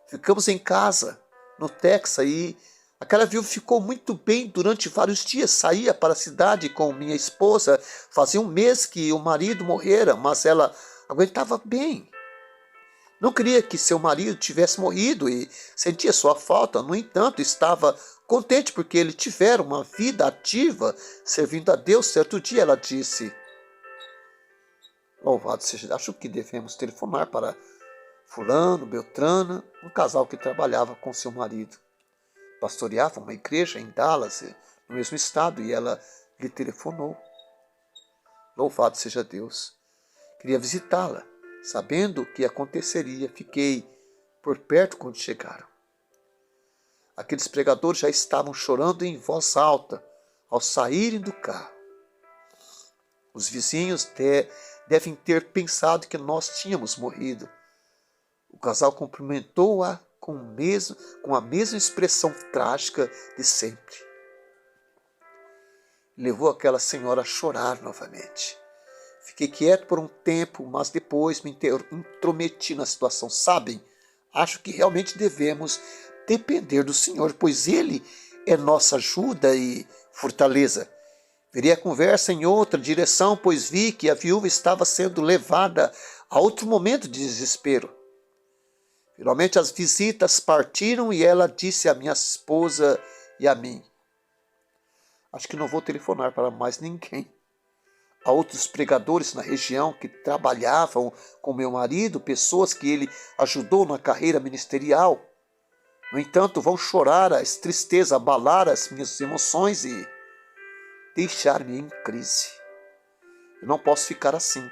Ficamos em casa, no Texas, e aquela viúva ficou muito bem durante vários dias. Saía para a cidade com minha esposa. Fazia um mês que o marido morrera, mas ela aguentava bem. Não queria que seu marido tivesse morrido e sentia sua falta. No entanto, estava contente porque ele tivera uma vida ativa, servindo a Deus. Certo dia ela disse: louvado seja, acho que devemos telefonar para fulano, Beltrana, um casal que trabalhava com seu marido. Pastoreava uma igreja em Dallas, no mesmo estado, e ela lhe telefonou. Louvado seja Deus. Queria visitá-la. Sabendo o que aconteceria, fiquei por perto quando chegaram. Aqueles pregadores já estavam chorando em voz alta ao saírem do carro. Os vizinhos devem ter pensado que nós tínhamos morrido. O casal cumprimentou-a com a mesma expressão trágica de sempre. Levou aquela senhora a chorar novamente. Fiquei quieto por um tempo, mas depois me intrometi na situação. Sabem, acho que realmente devemos depender do Senhor, pois Ele é nossa ajuda e fortaleza. Virei a conversa em outra direção, pois vi que a viúva estava sendo levada a outro momento de desespero. Finalmente as visitas partiram e ela disse à minha esposa e a mim: acho que não vou telefonar para mais ninguém. Há outros pregadores na região que trabalhavam com meu marido, pessoas que ele ajudou na carreira ministerial. No entanto, vão chorar as tristezas, abalar as minhas emoções e deixar-me em crise. Eu não posso ficar assim.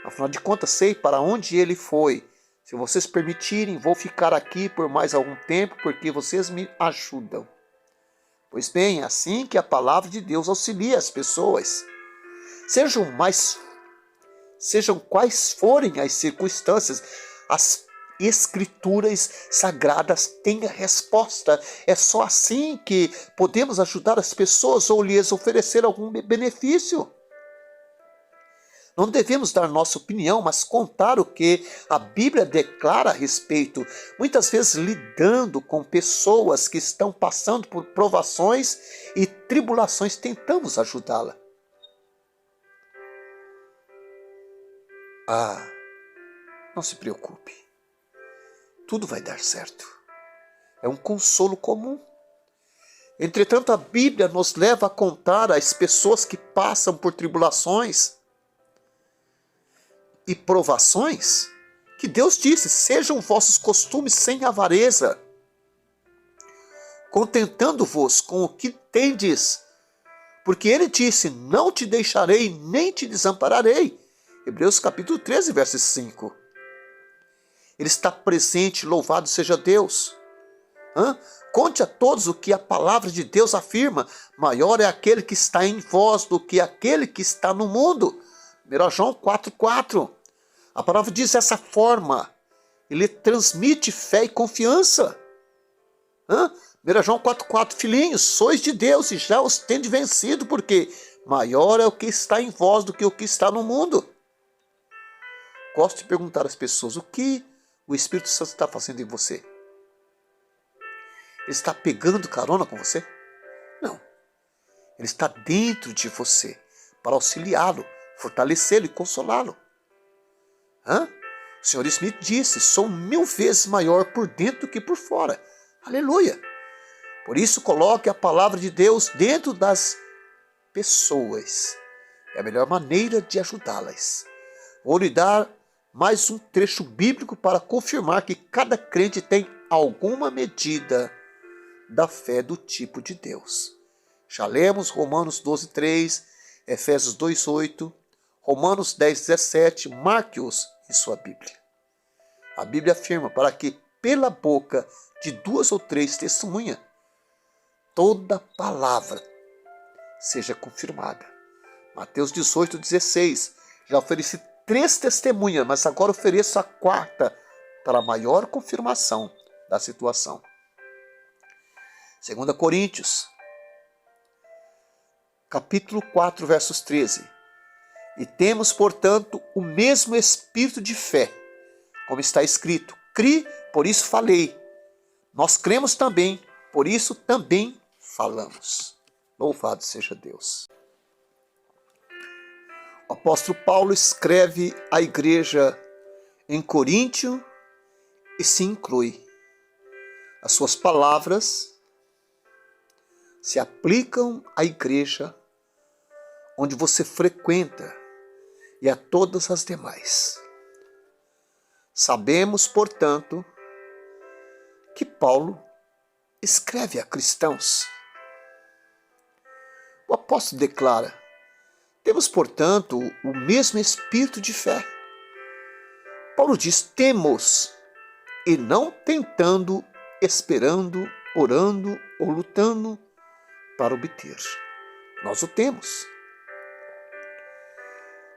Afinal de contas, sei para onde ele foi. Se vocês permitirem, vou ficar aqui por mais algum tempo, porque vocês me ajudam. Pois bem, é assim que a palavra de Deus auxilia as pessoas. Sejam quais forem as circunstâncias, as Escrituras sagradas têm a resposta. É só assim que podemos ajudar as pessoas ou lhes oferecer algum benefício. Não devemos dar nossa opinião, mas contar o que a Bíblia declara a respeito. Muitas vezes lidando com pessoas que estão passando por provações e tribulações, tentamos ajudá-la. Não se preocupe. Tudo vai dar certo. É um consolo comum. Entretanto, a Bíblia nos leva a contar às pessoas que passam por tribulações e provações que Deus disse: sejam vossos costumes sem avareza, contentando-vos com o que tendes, porque ele disse: não te deixarei nem te desampararei. Hebreus capítulo 13, verso 5. Ele está presente, louvado seja Deus. Conte a todos o que a palavra de Deus afirma: maior é aquele que está em vós do que aquele que está no mundo. 1 João 4,4. A palavra diz dessa forma: ele transmite fé e confiança. 1 João 4,4. Filhinhos, sois de Deus e já os tendes vencido, porque maior é o que está em vós do que o que está no mundo. Gosto de perguntar às pessoas: o que o Espírito Santo está fazendo em você? Ele está pegando carona com você? Não. Ele está dentro de você para auxiliá-lo, fortalecê-lo e consolá-lo. O Senhor Smith disse: sou 1000 vezes maior por dentro do que por fora. Aleluia! Por isso, coloque a palavra de Deus dentro das pessoas. É a melhor maneira de ajudá-las. Vou lhe dar mais um trecho bíblico para confirmar que cada crente tem alguma medida da fé do tipo de Deus. Já lemos Romanos 12,3, Efésios 2,8, Romanos 10,17, marque-os em sua Bíblia. A Bíblia afirma: para que pela boca de 2 ou 3 testemunhas, toda palavra seja confirmada. Mateus 18,16, já ofereci 3 testemunhas, mas agora ofereço a 4ª para maior confirmação da situação. 2 Coríntios, capítulo 4, versos 13. E temos, portanto, o mesmo espírito de fé, como está escrito: cri, por isso falei. Nós cremos também, por isso também falamos. Louvado seja Deus. O apóstolo Paulo escreve à igreja em Coríntio e se inclui. As suas palavras se aplicam à igreja onde você frequenta e a todas as demais. Sabemos, portanto, que Paulo escreve a cristãos. O apóstolo declara: temos, portanto, o mesmo espírito de fé. Paulo diz: temos, e não tentando, esperando, orando ou lutando para obter. Nós o temos.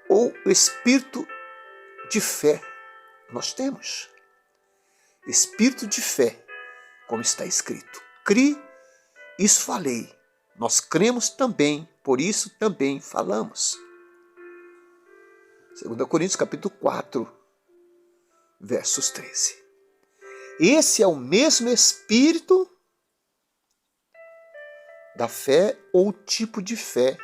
O espírito de fé nós temos. Espírito de fé, como está escrito: cri, isso falei. Nós cremos também, por isso também falamos. 2 Coríntios capítulo 4, versos 13. Esse é o mesmo espírito da fé ou tipo de fé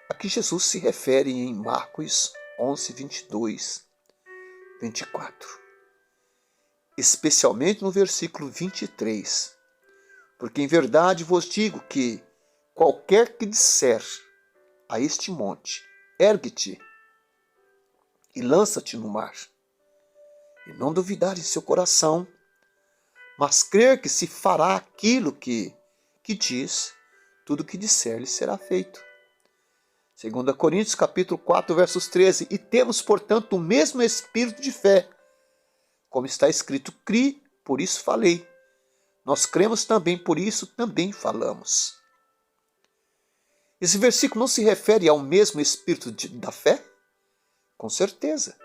a que Jesus se refere em Marcos 11, 22, 24. Especialmente no versículo 23. Porque em verdade vos digo que qualquer que disser a este monte: ergue-te e lança-te no mar, e não duvidar em seu coração, mas crer que se fará aquilo que diz, tudo que disser lhe será feito. 2 Coríntios capítulo 4, versos 13. E temos, portanto, o mesmo espírito de fé. Como está escrito, cri, por isso falei. Nós cremos também, por isso também falamos. Esse versículo não se refere ao mesmo espírito da fé? Com certeza.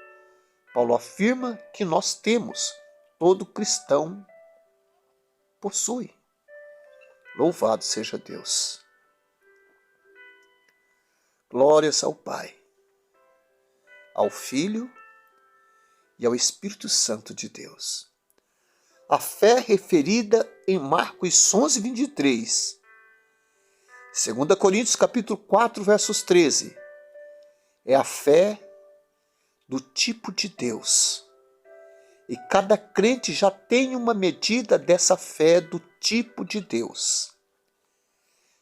Paulo afirma que nós temos, todo cristão possui. Louvado seja Deus. Glórias ao Pai, ao Filho e ao Espírito Santo de Deus. A fé referida em Marcos 11, 23. 2 Coríntios capítulo 4, versos 13. É a fé do tipo de Deus. E cada crente já tem uma medida dessa fé do tipo de Deus.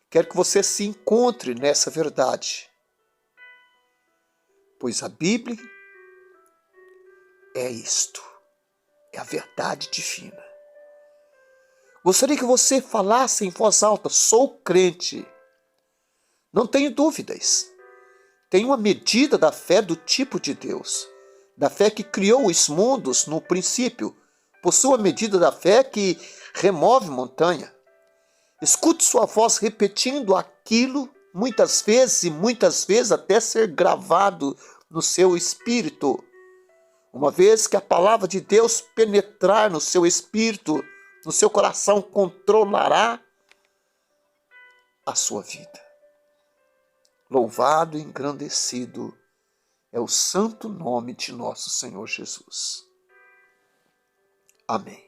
Quero que você se encontre nessa verdade, pois a Bíblia é isto, é a verdade divina. Gostaria que você falasse em voz alta: sou crente. Não tenho dúvidas. Tenho uma medida da fé do tipo de Deus, da fé que criou os mundos no princípio. Possuo a medida da fé que remove montanha. Escute sua voz repetindo aquilo muitas vezes até ser gravado no seu espírito. Uma vez que a palavra de Deus penetrar no seu espírito, no seu coração, controlará a sua vida. Louvado e engrandecido é o santo nome de nosso Senhor Jesus. Amém.